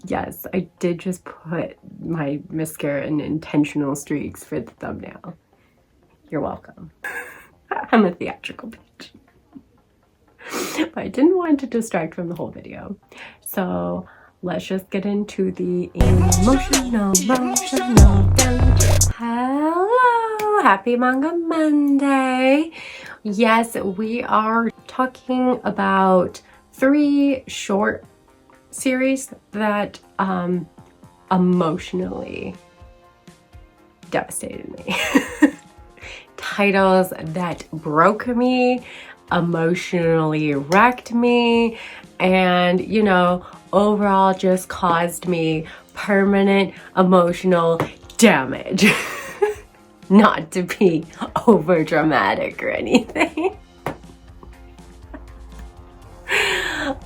Yes, I did just put my mascara in intentional streaks for the thumbnail. You're welcome. I'm a theatrical bitch. But I didn't want to distract from the whole video. So let's just get into the emotional. Hello, happy Manga Monday. Yes, we are talking about 3 short series that emotionally devastated me. Titles that broke me, emotionally wrecked me, and overall just caused me permanent emotional damage. Not to be over dramatic or anything.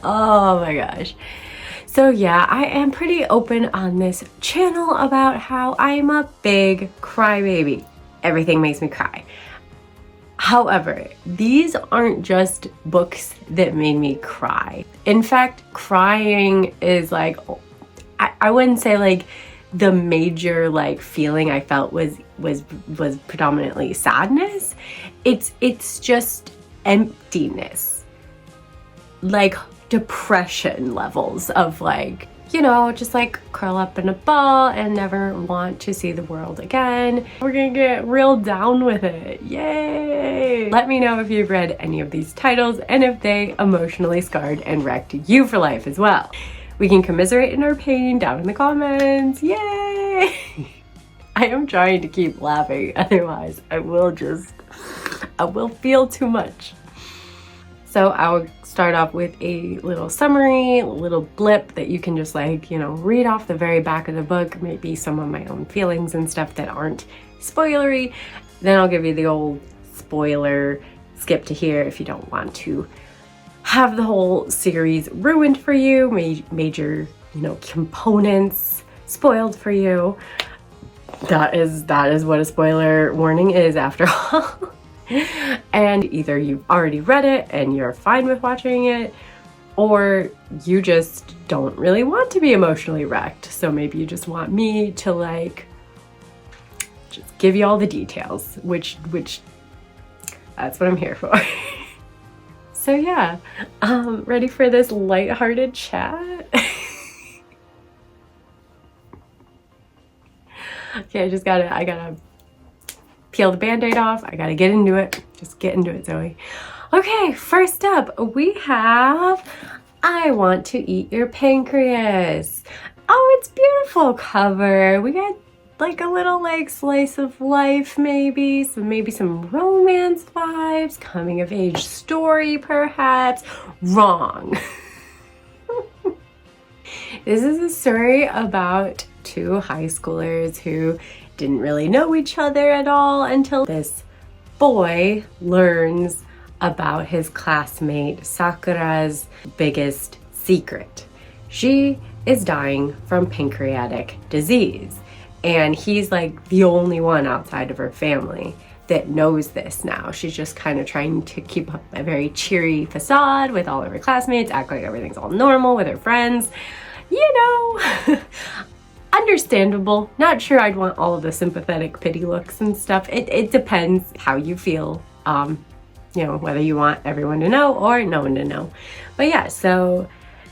Oh my gosh. So yeah, I am pretty open on this channel about how I'm a big crybaby. Everything makes me cry. However, these aren't just books that made me cry. In fact, crying is like, I wouldn't say like the major like feeling I felt was predominantly sadness. It's just emptiness. Like depression levels of like, just like curl up in a ball and never want to see the world again. We're gonna get real down with it. Yay! Let me know if you've read any of these titles and if they emotionally scarred and wrecked you for life as well. We can commiserate in our pain down in the comments. Yay! I am trying to keep laughing, otherwise I will feel too much. So I'll start off with a little summary, a little blip that you can just like, read off the very back of the book, maybe some of my own feelings and stuff that aren't spoilery. Then I'll give you the old spoiler, skip to here if you don't want to have the whole series ruined for you, major, components spoiled for you. That is what a spoiler warning is after all. And either you've already read it and you're fine with watching it, or you just don't really want to be emotionally wrecked. So maybe you just want me to like just give you all the details, which that's what I'm here for. So yeah, ready for this lighthearted chat? Okay, I gotta peel the band-aid off. I gotta get into it. Just get into it, Zoe. Okay, first up we have I Want to Eat Your Pancreas. Oh, it's beautiful cover. We got like a little like slice of life, maybe some romance vibes, coming of age story perhaps. Wrong. This is a story about 2 high schoolers who didn't really know each other at all until this boy learns about his classmate Sakura's biggest secret. She is dying from pancreatic disease, and he's like the only one outside of her family that knows this now. She's just kind of trying to keep up a very cheery facade with all of her classmates, act like everything's all normal with her friends. Understandable. Not sure I'd want all of the sympathetic pity looks and stuff. It depends how you feel, whether you want everyone to know or no one to know. But yeah, so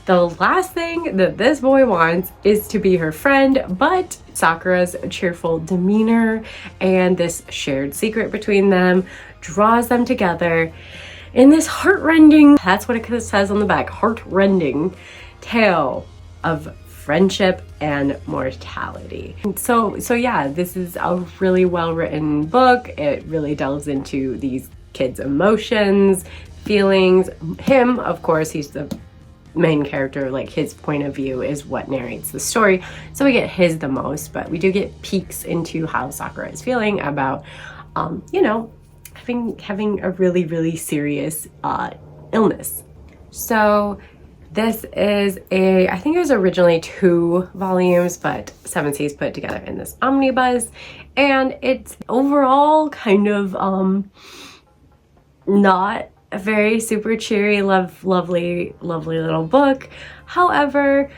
the last thing that this boy wants is to be her friend, but Sakura's cheerful demeanor and this shared secret between them draws them together in this heartrending, that's what it says on the back, heartrending tale of friendship and mortality. So yeah, this is a really well-written book. It really delves into these kids' emotions, feelings. Him, of course, he's the main character, like his point of view is what narrates the story. So we get his the most, but we do get peeks into how Sakura is feeling about, having a really, really serious illness. So this is I think it was originally 2 volumes, but 7 Seas put together in this omnibus, and it's overall kind of not a very super cheery, lovely little book. However,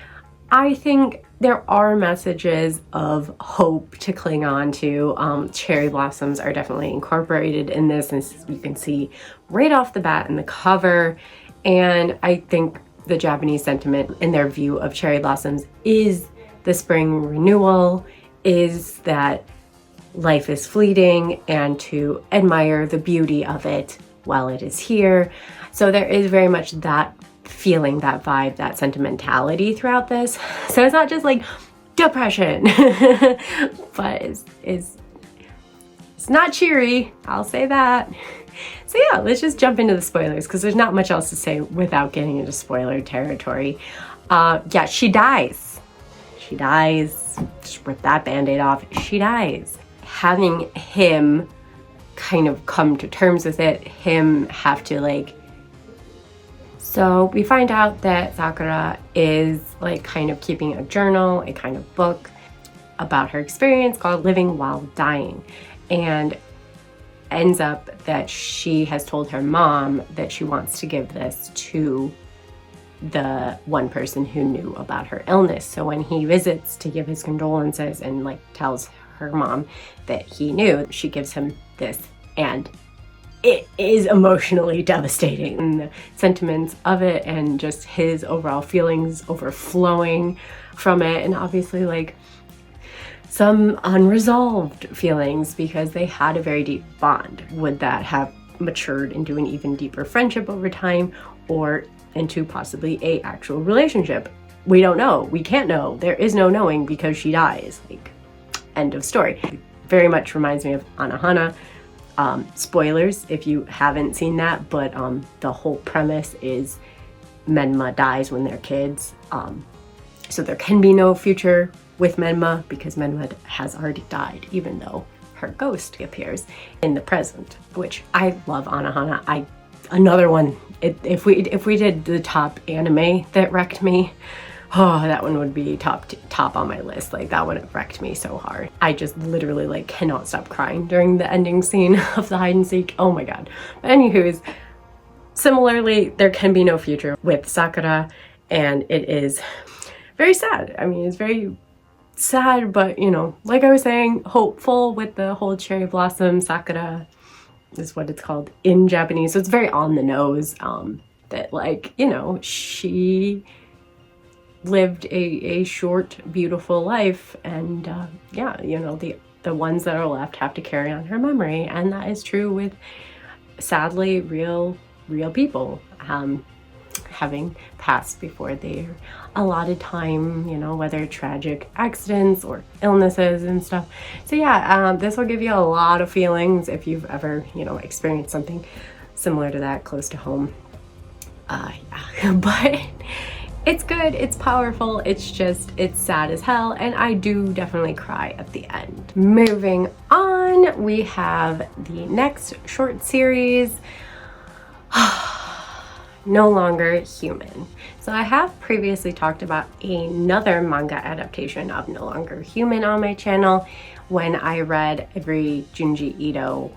I think there are messages of hope to cling on to. Cherry blossoms are definitely incorporated in this, and you can see right off the bat in the cover. And I think the Japanese sentiment in their view of cherry blossoms is the spring renewal, is that life is fleeting and to admire the beauty of it while it is here. So there is very much that feeling, that vibe, that sentimentality throughout this. So it's not just like depression, but it's not cheery, I'll say that. So yeah, let's just jump into the spoilers because there's not much else to say without getting into spoiler territory. Yeah, she dies. She dies. Just rip that band-aid off. She dies. Having him kind of come to terms with it, him have to like... So we find out that Sakura is like kind of keeping a journal, a kind of book about her experience called Living While Dying. And ends up that she has told her mom that she wants to give this to the one person who knew about her illness. So when he visits to give his condolences and like tells her mom that he knew, she gives him this, and it is emotionally devastating. And the sentiments of it and just his overall feelings overflowing from it, and obviously like some unresolved feelings because they had a very deep bond. Would that have matured into an even deeper friendship over time, or into possibly a actual relationship? We don't know. We can't know. There is no knowing because she dies. Like, end of story. Very much reminds me of Anohana. Spoilers if you haven't seen that, but the whole premise is Menma dies when they're kids. So there can be no future with Menma because Menma has already died, even though her ghost appears in the present, which I love Anohana. Another one, if we did the top anime that wrecked me, oh, that one would be top on my list. Like, that one wrecked me so hard. I just literally like cannot stop crying during the ending scene of the hide and seek. Oh my god. But anywho's, similarly, there can be no future with Sakura, and it is very sad. I mean, it's very sad, but you know, like I was saying, hopeful with the whole cherry blossom. Sakura is what it's called in Japanese, so it's very on the nose, that like, you know, she lived a short beautiful life, and yeah, you know, the ones that are left have to carry on her memory, and that is true with sadly real people having passed before their allotted time, you know, whether tragic accidents or illnesses and stuff. So yeah, this will give you a lot of feelings if you've ever, you know, experienced something similar to that close to home. Yeah. But it's good, it's powerful, it's sad as hell, and I do definitely cry at the end. Moving on, we have the next short series, No Longer Human. So I have previously talked about another manga adaptation of No Longer Human on my channel when I read every Junji Ito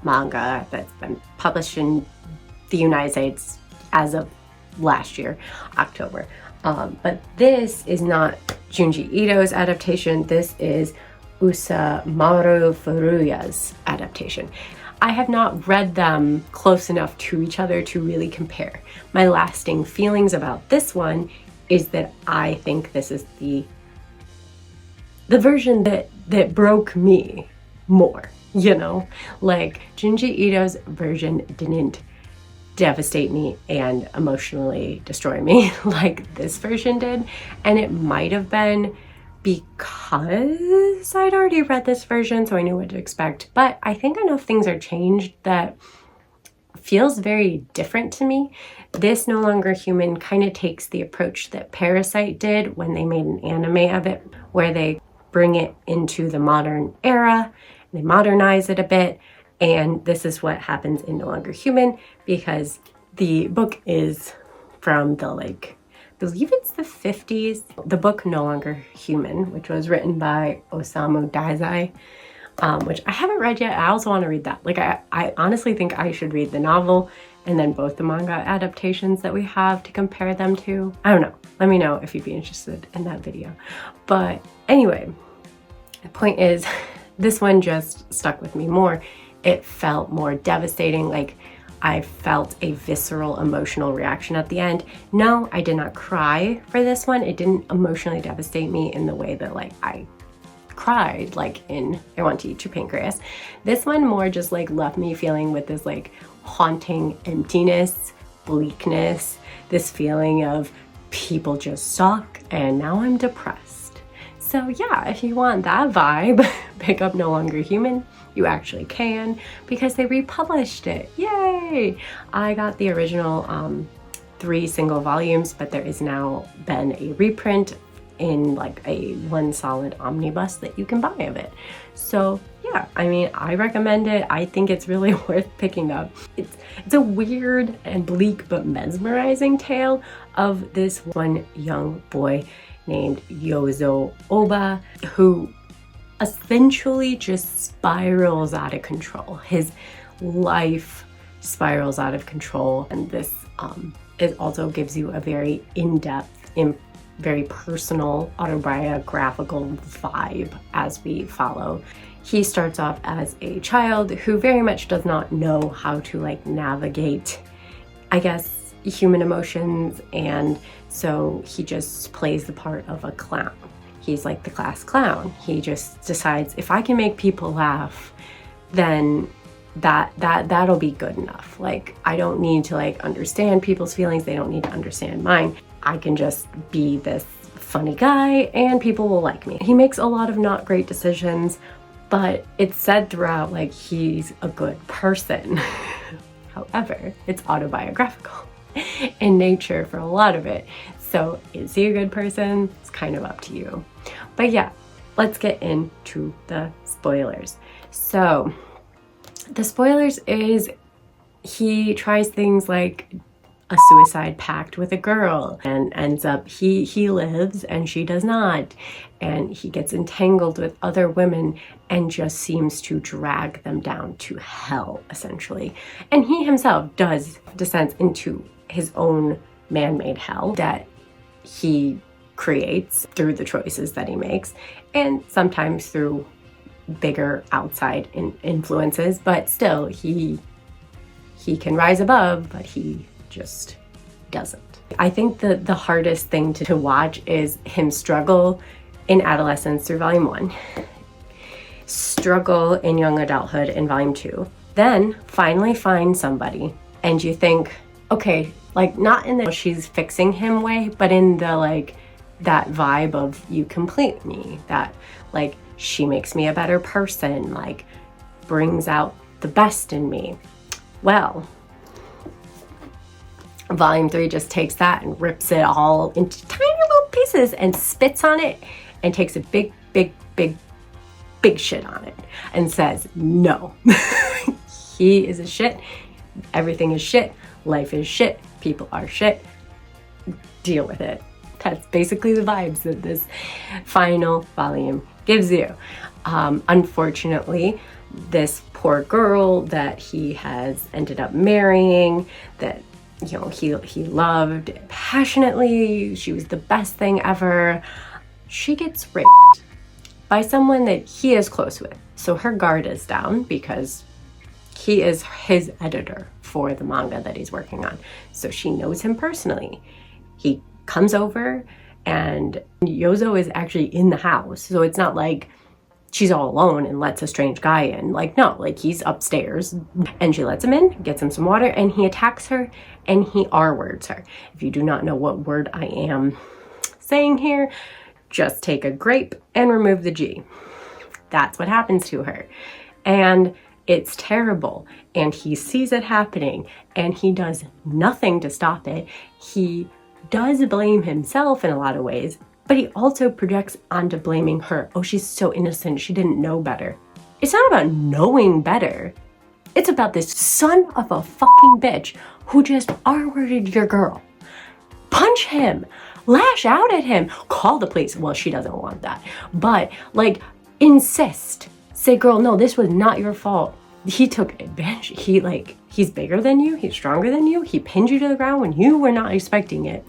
manga that's been published in the United States as of last year, October. But this is not Junji Ito's adaptation. This is Usamaru Furuya's adaptation. I have not read them close enough to each other to really compare. My lasting feelings about this one is that I think this is the version that broke me more, you know? Like, Junji Ito's version didn't devastate me and emotionally destroy me like this version did, and it might have been because I'd already read this version, so I knew what to expect. But I think enough things are changed that feels very different to me. This No Longer Human kind of takes the approach that Parasite did when they made an anime of it, where they bring it into the modern era, they modernize it a bit, and this is what happens in No Longer Human, because the book is from the, like, I believe it's the 50s. The book No Longer Human, which was written by Osamu Dazai, which I haven't read yet. I also want to read that. Like, I honestly think I should read the novel and then both the manga adaptations that we have to compare them to. I don't know. Let me know if you'd be interested in that video. But anyway, the point is, this one just stuck with me more. It felt more devastating. Like, I felt a visceral emotional reaction at the end. No, I did not cry for this one. It didn't emotionally devastate me in the way that like I cried like in I Want to Eat Your Pancreas. This one more just like left me feeling with this like haunting emptiness, bleakness, this feeling of people just suck and now I'm depressed. So yeah, if you want that vibe, pick up No Longer Human. You actually can, because they republished it. Yay! I got the original 3 single volumes, but there is now been a reprint in like a one solid omnibus that you can buy of it. So yeah, I mean, I recommend it. I think it's really worth picking up. It's a weird and bleak but mesmerizing tale of this one young boy named Yozo Oba, who essentially just spirals out of control. His life spirals out of control, and this it also gives you a very in-depth, very personal autobiographical vibe as we follow. He starts off as a child who very much does not know how to like navigate, I guess, human emotions, and so he just plays the part of a clown. He's like the class clown. He just decides, if I can make people laugh, then that'll be good enough. Like, I don't need to like understand people's feelings. They don't need to understand mine. I can just be this funny guy and people will like me. He makes a lot of not great decisions, but it's said throughout like he's a good person. However, it's autobiographical in nature for a lot of it. So is he a good person? It's kind of up to you. But yeah, let's get into the spoilers. So the spoilers is he tries things like a suicide pact with a girl and ends up he lives and she does not, and he gets entangled with other women and just seems to drag them down to hell essentially. And he himself descends into his own man-made hell that he creates through the choices that he makes, and sometimes through bigger outside influences, but still he can rise above, but he just doesn't. I think the hardest thing to watch is him struggle in adolescence through volume 1, struggle in young adulthood in volume 2, then finally find somebody, and you think, okay, like not in the she's fixing him way, but in the like that vibe of you complete me, that like she makes me a better person, like brings out the best in me. Well, volume 3 just takes that and rips it all into tiny little pieces and spits on it and takes a big shit on it and says, no, he is a shit, everything is shit, life is shit, people are shit, deal with it. That's basically the vibes that this final volume gives you. Unfortunately, this poor girl that he has ended up marrying, that you know he loved passionately, she was the best thing ever, she gets raped by someone that he is close with. So her guard is down because he is his editor for the manga that he's working on. So she knows him personally. He comes over and Yozo is actually in the house. So it's not like she's all alone and lets a strange guy in. Like, no, like he's upstairs and she lets him in, gets him some water, and he attacks her and he R-words her. If you do not know what word I am saying here, just take a grape and remove the G. That's what happens to her. And it's terrible. And he sees it happening and he does nothing to stop it. He does blame himself in a lot of ways, but he also projects onto blaming her. Oh, she's so innocent, she didn't know better. It's not about knowing better. It's about this son of a fucking bitch who just R-worded your girl. Punch him, lash out at him, call the police. Well, she doesn't want that, but like insist. Say, girl, no, this was not your fault. he took advantage. He's bigger than you, he's stronger than you, he pinned you to the ground when you were not expecting it.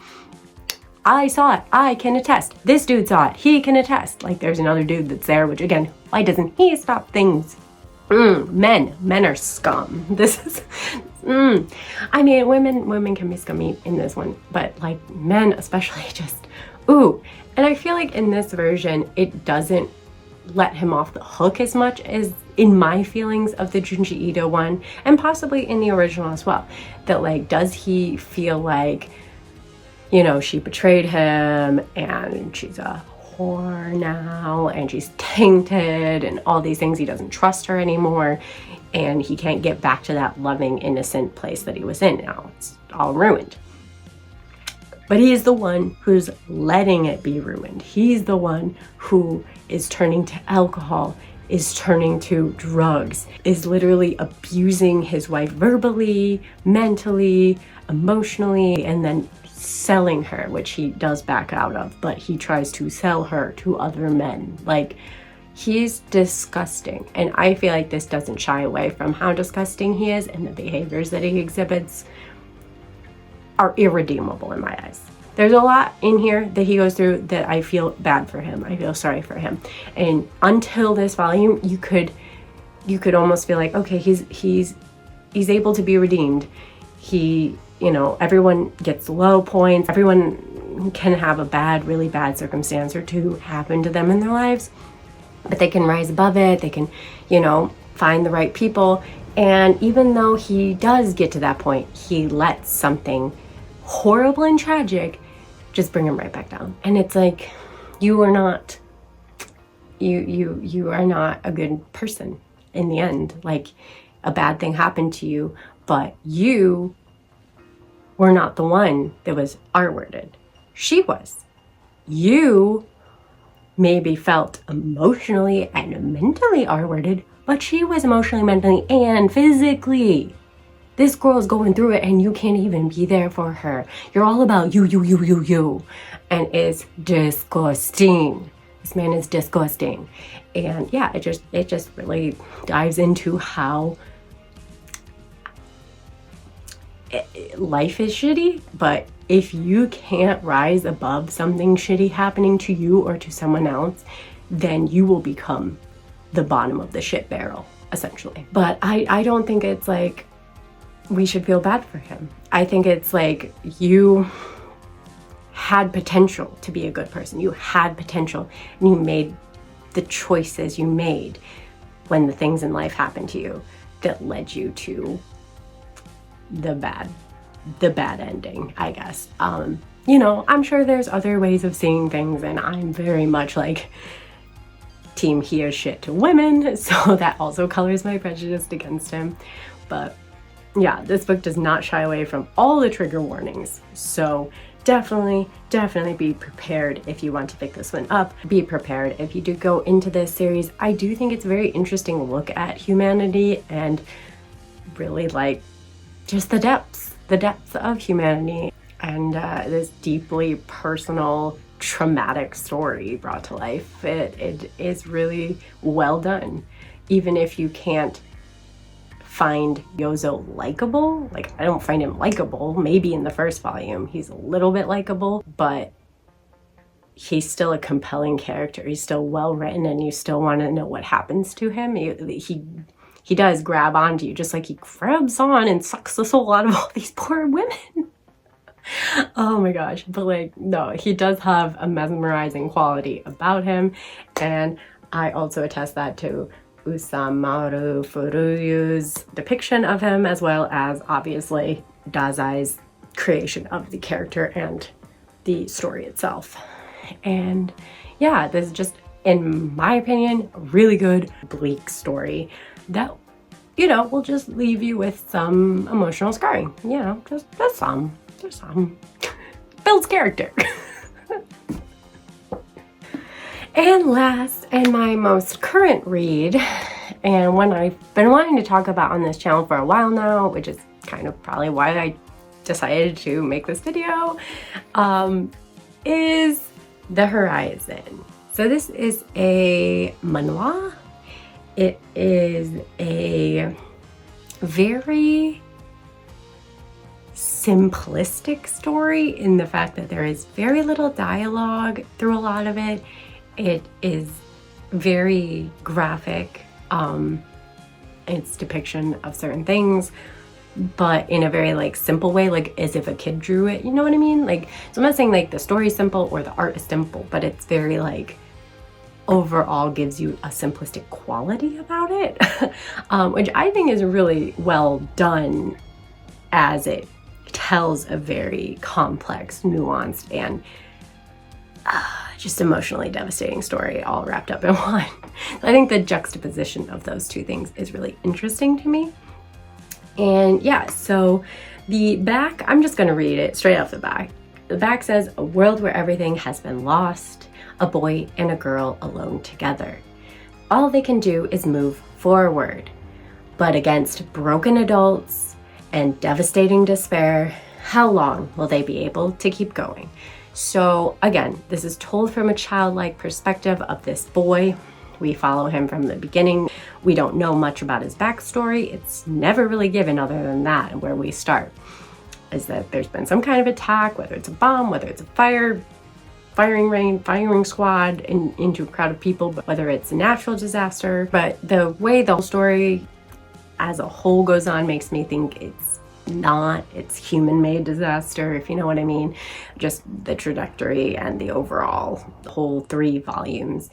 I saw it, I can attest. This dude saw it, he can attest. Like, there's another dude that's there, which again, why doesn't he stop things? Men are scum. This is, I mean, women can be scummy in this one, but like men especially just, ooh. And I feel like in this version, it doesn't let him off the hook as much as in my feelings of the Junji Ito one, and possibly in the original as well. That like, does he feel like, you know, she betrayed him and she's a whore now and she's tainted and all these things, he doesn't trust her anymore and he can't get back to that loving, innocent place that he was in now. It's all ruined. But he is the one who's letting it be ruined. He's the one who is turning to alcohol, is turning to drugs, is literally abusing his wife verbally, mentally, emotionally, and then selling her, which he does back out of, but he tries to sell her to other men. Like, he's disgusting. And I feel like this doesn't shy away from how disgusting he is, and the behaviors that he exhibits are irredeemable in my eyes. There's a lot in here that he goes through that I feel bad for him. I feel sorry for him. And until this volume, you could almost feel like, okay, he's able to be redeemed. He, you know, everyone gets low points. Everyone can have a really bad circumstance or two happen to them in their lives, but they can rise above it. They can, you know, find the right people. And even though he does get to that point, he lets something horrible and tragic just bring him right back down. And it's like, you are not a good person in the end. Like, a bad thing happened to you, but you were not the one that was R-worded. She was. You maybe felt emotionally and mentally R-worded, but she was emotionally, mentally, and physically. This girl's going through it and you can't even be there for her. You're all about you. And it's disgusting. This man is disgusting. And yeah, it just really dives into how life is shitty, but if you can't rise above something shitty happening to you or to someone else, then you will become the bottom of the shit barrel, essentially. But I don't think it's like we should feel bad for him. I think it's like, you had potential to be a good person. You had potential and you made the choices you made when the things in life happened to you that led you to the bad ending, I guess. You know, I'm sure there's other ways of seeing things, and I'm very much like team he is shit to women, so that also colors my prejudice against him. But yeah, this book does not shy away from all the trigger warnings, so definitely be prepared if you want to pick this one up. Be prepared if you do go into this series. I do think it's a very interesting look at humanity and really like just the depths of humanity, and this deeply personal, traumatic story brought to life. It is really well done. Even if you can't find Yozo likable, like, I don't find him likable. Maybe in the first volume he's a little bit likable, but he's still a compelling character. He's still well written, and you still want to know what happens to him. He does grab onto you, just like he grabs on and sucks the soul out of all these poor women. Oh my gosh. But like, no, he does have a mesmerizing quality about him. And I also attest that to Usamaru Furuyu's depiction of him, as well as obviously Dazai's creation of the character and the story itself. And yeah, this is just, in my opinion, a really good bleak story that, you know, will just leave you with some emotional scarring. You know, just some. Builds character. And last, and my most current read, and one I've been wanting to talk about on this channel for a while now, which is kind of probably why I decided to make this video, is The Horizon. So this is a manhwa, It is a very simplistic story in the fact that there is very little dialogue through a lot of it. It is very graphic, its depiction of certain things, but in a very like simple way, like as if a kid drew it, you know what I mean? Like, so I'm not saying like the story is simple or the art is simple, but it's very like overall gives you a simplistic quality about it, which I think is really well done, as it tells a very complex, nuanced, and just emotionally devastating story all wrapped up in one. I think the juxtaposition of those two things is really interesting to me. And yeah, so the back, I'm just going to read it straight off the back. The back says, "A world where everything has been lost, a boy and a girl alone together. All they can do is move forward, but against broken adults and devastating despair, how long will they be able to keep going?" So again, this is told from a childlike perspective of this boy. We follow him from the beginning. We don't know much about his backstory. It's never really given other than that. Where we start is that there's been some kind of attack, whether it's a bomb, whether it's a firing squad into a crowd of people, but whether it's a natural disaster. But the way the whole story as a whole goes on makes me think it's human-made disaster, if you know what I mean. Just the trajectory and the overall whole 3 volumes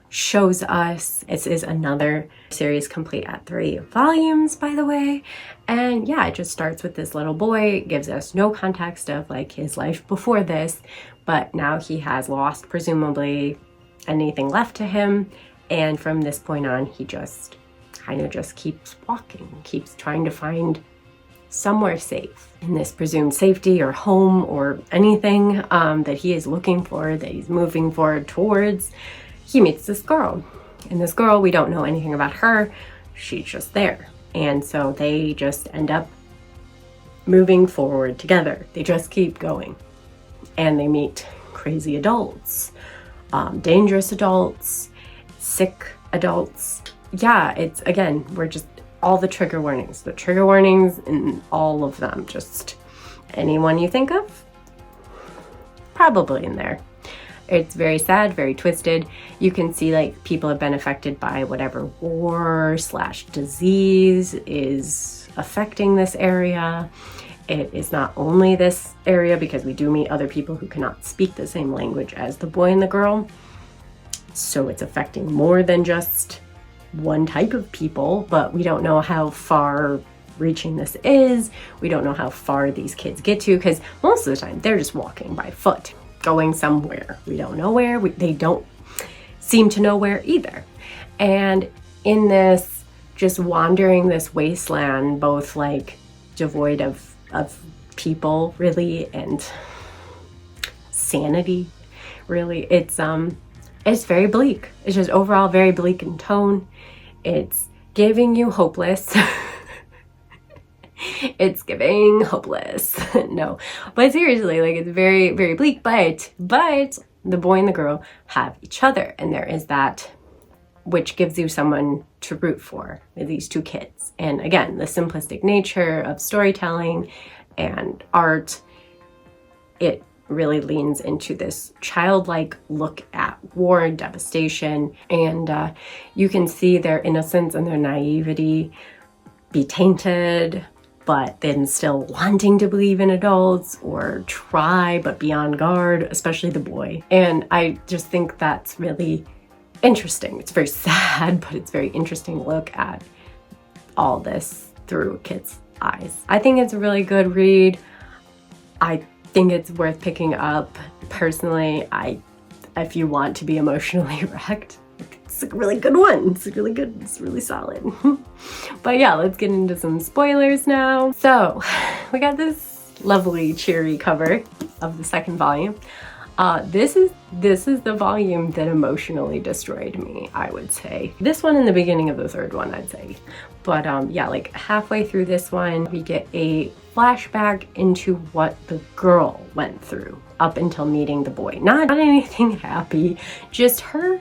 shows us. This is another series complete at 3 volumes, by the way. And yeah, it just starts with this little boy, gives us no context of like his life before this, but now he has lost presumably anything left to him, and from this point on he just kind of just keeps walking, keeps trying to find somewhere safe in this presumed safety or home or anything that he is looking for, that he's moving forward towards. He meets this girl, and this girl, we don't know anything about her. She's just there. And so they just end up moving forward together. They just keep going, and they meet crazy adults, dangerous adults, sick adults. Yeah, it's, again, we're just all the trigger warnings and all of them, just anyone you think of, probably in there. It's very sad, very twisted. You can see like people have been affected by whatever war/disease is affecting this area. It is not only this area, because we do meet other people who cannot speak the same language as the boy and the girl. So it's affecting more than just one type of people, but we don't know how far reaching this is. We don't know how far these kids get to, because most of the time they're just walking by foot, going somewhere. We don't know where. They don't seem to know where either. And in this just wandering this wasteland, both like devoid of people really and sanity, really, it's very bleak. It's just overall very bleak in tone. It's giving you hopeless. It's giving hopeless. No, but seriously, like, it's very, very bleak, but the boy and the girl have each other, and there is that which gives you someone to root for with these 2 kids. And again, the simplistic nature of storytelling and art, it really leans into this childlike look at war and devastation, and you can see their innocence and their naivety be tainted, but then still wanting to believe in adults or try but be on guard, especially the boy. And I just think that's really interesting. It's very sad, but it's very interesting look at all this through a kid's eyes. I think it's a really good read. I think it's worth picking up. Personally, if you want to be emotionally wrecked, it's a really good one. It's really good. It's really solid. But yeah, let's get into some spoilers now. So we got this lovely cheery cover of the 2nd volume. This is the volume that emotionally destroyed me, I would say. This one in the beginning of the 3rd one, I'd say. But yeah, like halfway through this one, we get a flashback into what the girl went through up until meeting the boy. Not anything happy, just her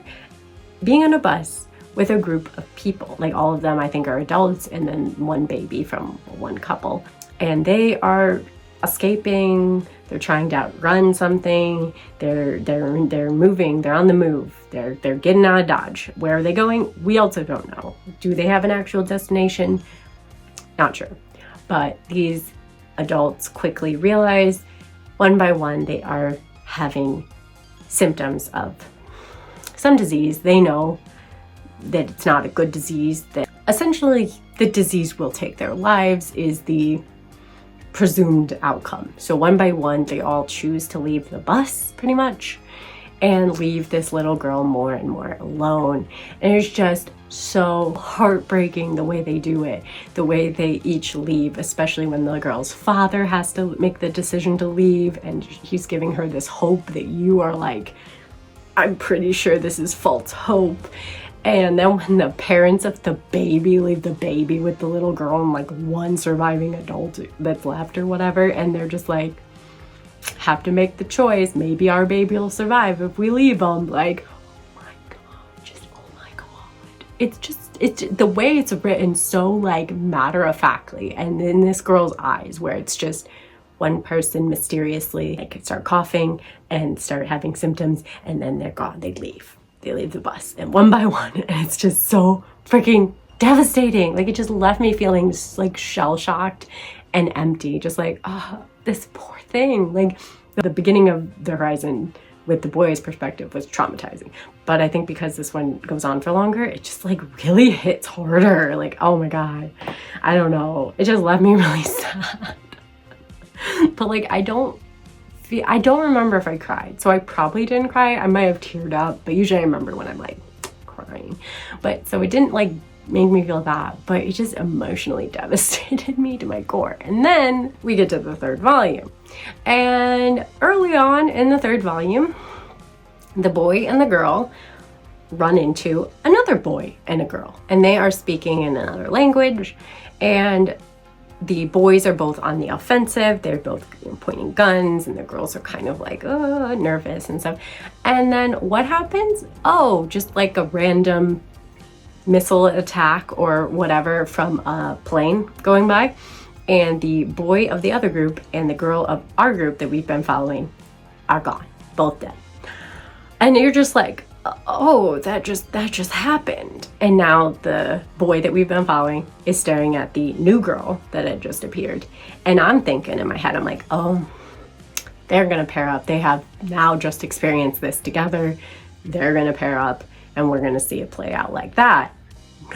being on a bus with a group of people. Like all of them I think are adults and then one baby from one couple. And they are escaping, they're trying to outrun something, they're moving, they're on the move, they're getting out of Dodge. Where are they going? We also don't know. Do they have an actual destination? Not sure. But these adults quickly realize one by one they are having symptoms of some disease. They know that it's not a good disease, that essentially the disease will take their lives is the presumed outcome. So one by one, they all choose to leave the bus pretty much and leave this little girl more and more alone. And it's just so heartbreaking the way they do it, the way they each leave, especially when the girl's father has to make the decision to leave and he's giving her this hope that you are like, I'm pretty sure this is false hope. And then when the parents of the baby leave the baby with the little girl and like one surviving adult that's left or whatever, and they're just like, have to make the choice. Maybe our baby will survive if we leave them. Like, oh my God, just, oh my God. It's the way it's written so like matter-of-factly. And in this girl's eyes where it's just one person mysteriously like start coughing and start having symptoms and then they're gone, they leave. They leave the bus and one by one, and it's just so freaking devastating. Like it just left me feeling just like shell-shocked and empty, just like, oh, this poor thing. Like the beginning of The Horizon with the boy's perspective was traumatizing, but I think because this one goes on for longer, it just like really hits harder. Like, oh my God, I don't know, it just left me really sad. But like I don't remember if I cried, so I probably didn't cry. I might have teared up, but usually I remember when I'm like crying. But so it didn't like make me feel that, but it just emotionally devastated me to my core. And then we get to the third volume. And early on in the third volume, the boy and the girl run into another boy and a girl, and they are speaking in another language, and the boys are both on the offensive. They're both pointing guns and the girls are kind of like nervous and stuff. And then what happens? Oh, just like a random missile attack or whatever from a plane going by. And the boy of the other group and the girl of our group that we've been following are gone, both dead. And you're just like, oh, that just happened. And now the boy that we've been following is staring at the new girl that had just appeared. And I'm thinking in my head, I'm like, oh, they're gonna pair up. They have now just experienced this together. They're gonna pair up and we're gonna see it play out like that.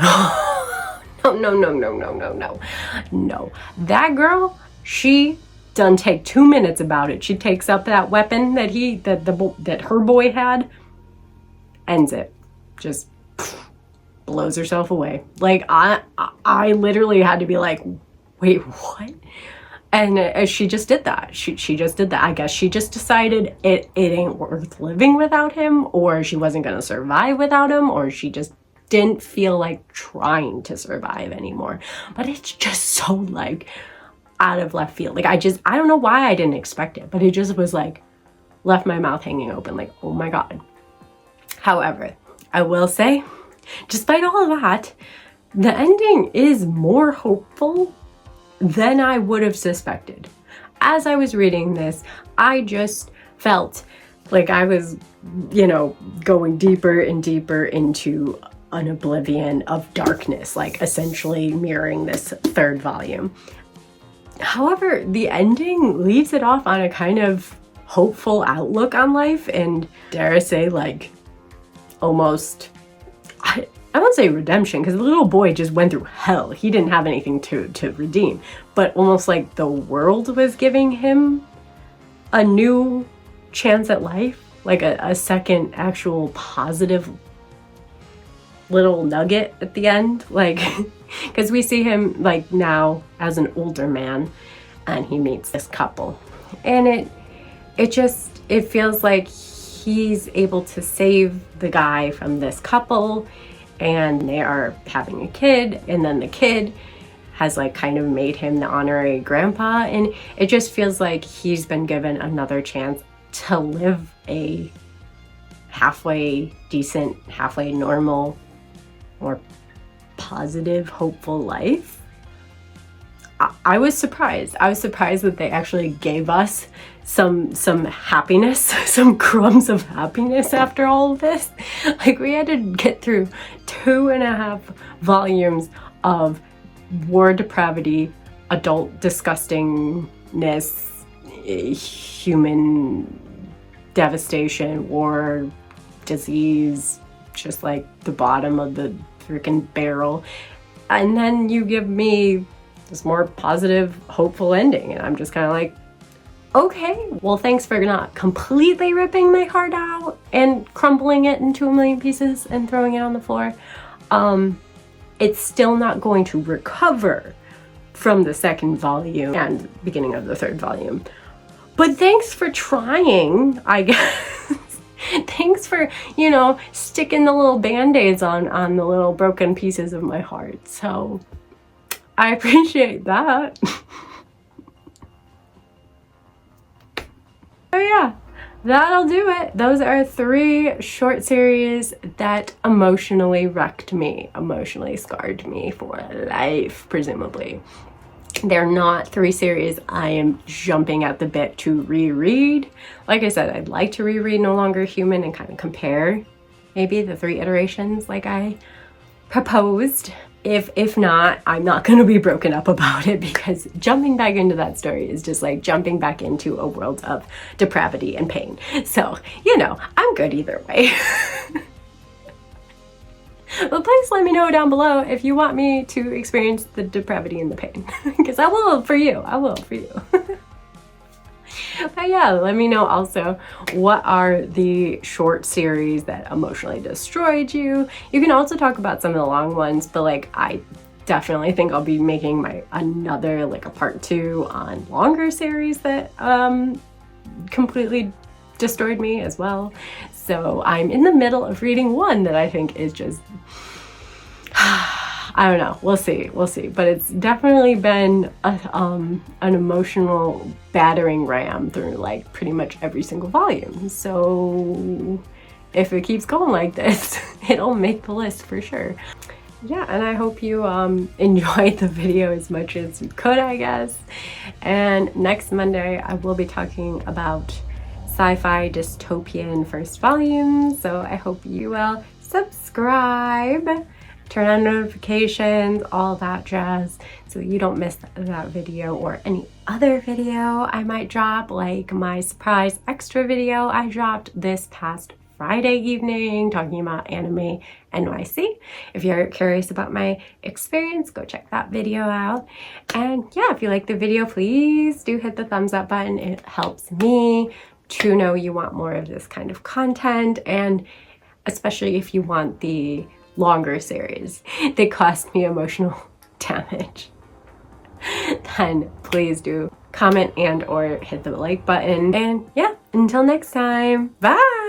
No. That girl, she done take 2 minutes about it. She takes up that weapon that her boy had, ends it, just blows herself away. Like I literally had to be like, wait, what? And she just did that. She just did that. I guess she just decided it ain't worth living without him, or she wasn't gonna survive without him, or she just didn't feel like trying to survive anymore. But it's just so like out of left field. Like I don't know why I didn't expect it, but it just was like left my mouth hanging open, like, oh my God. However, I will say, despite all of that, the ending is more hopeful than I would have suspected. As I was reading this, I just felt like I was, going deeper and deeper into an oblivion of darkness, like essentially mirroring this third volume. However, the ending leaves it off on a kind of hopeful outlook on life, and dare I say, like, almost, I won't say redemption, because the little boy just went through hell. He didn't have anything to redeem, but almost like the world was giving him a new chance at life, like a second actual positive little nugget at the end, like, because we see him like now as an older man and he meets this couple, and it feels like he's able to save the guy from this couple, and they are having a kid, and then the kid has like kind of made him the honorary grandpa, and it just feels like he's been given another chance to live a halfway decent, halfway normal more positive, hopeful life. I was surprised. I was surprised that they actually gave us some happiness, some crumbs of happiness after all of this. Like, we had to get through 2.5 volumes of war, depravity, adult disgustingness, human devastation, war, disease, just like the bottom of the freaking barrel. And then you give me this more positive, hopeful ending, and I'm just kind of like, okay, well, thanks for not completely ripping my heart out and crumbling it into a million pieces and throwing it on the floor. It's still not going to recover from the second volume and beginning of the third volume. But thanks for trying, I guess. Thanks for, you know, sticking the little band-aids on the little broken pieces of my heart. So I appreciate that. Oh yeah, that'll do it. Those are 3 short series that emotionally wrecked me, emotionally scarred me for life, presumably. They're not 3 series I am jumping at the bit to reread. Like I said, I'd like to reread No Longer Human and kind of compare maybe the 3 iterations like I proposed. If not, I'm not going to be broken up about it, because jumping back into that story is just like jumping back into a world of depravity and pain. So, you know, I'm good either way. But please let me know down below if you want me to experience the depravity and the pain, because I will for you. I will for you. But yeah, let me know also, what are the short series that emotionally destroyed you? You can also talk about some of the long ones, but like, I definitely think I'll be making another like a part 2 on longer series that completely destroyed me as well. So I'm in the middle of reading one that I think is just I don't know, we'll see, but it's definitely been an emotional battering ram through like pretty much every single volume. So if it keeps going like this, it'll make the list for sure. Yeah, and I hope you enjoyed the video as much as you could, I guess. And next Monday I will be talking about sci-fi dystopian first volume, so I hope you will subscribe, turn on notifications, all that jazz, so you don't miss that video or any other video I might drop, like my surprise extra video I dropped this past Friday evening talking about Anime NYC. If you're curious about my experience, go check that video out. And yeah, if you like the video, please do hit the thumbs up button. It helps me to know you want more of this kind of content, and especially if you want the longer series that cost me emotional damage, then please do comment and or hit the like button. And yeah, until next time, bye!